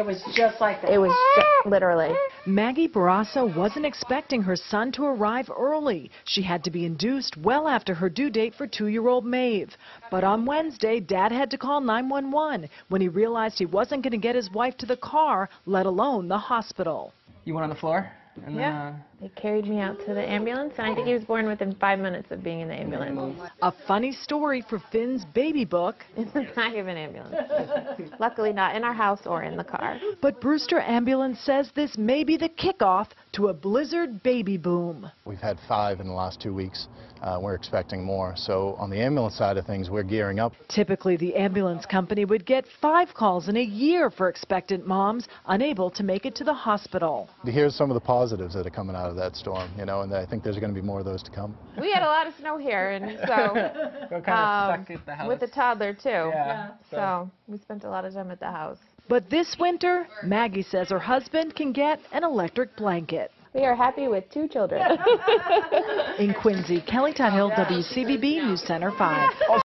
It was just like that. It was literally. Maggie Barrasso wasn't expecting her son to arrive early. She had to be induced well after her due date for 2-year-old Maeve. But on Wednesday, Dad had to call 911 when he realized he wasn't going to get his wife to the car, let alone the hospital. You went on the floor? And Yeah. They carried me out to the ambulance, and I think he was born within 5 minutes of being in the ambulance. A funny story for Finn's baby book. In the back of an ambulance. Luckily not in our house or in the car. But Brewster Ambulance says this may be the kickoff to a Blizzard baby boom. We've had 5 in the last 2 weeks. We're expecting more. So on the ambulance side of things, we're gearing up. Typically, the ambulance company would get 5 calls in a year for expectant moms unable to make it to the hospital. Here's some of the positives that are coming out of that storm, you know, and I think there's going to be more of those to come. We had a lot of snow here, and so We're kind of stuck at the house. with the toddler too. Yeah. So we spent a lot of time at the house. But this winter, Maggie says her husband can get an electric blanket. We are happy with 2 children. In Quincy, Kelly Tuthill, WCVB News Center 5.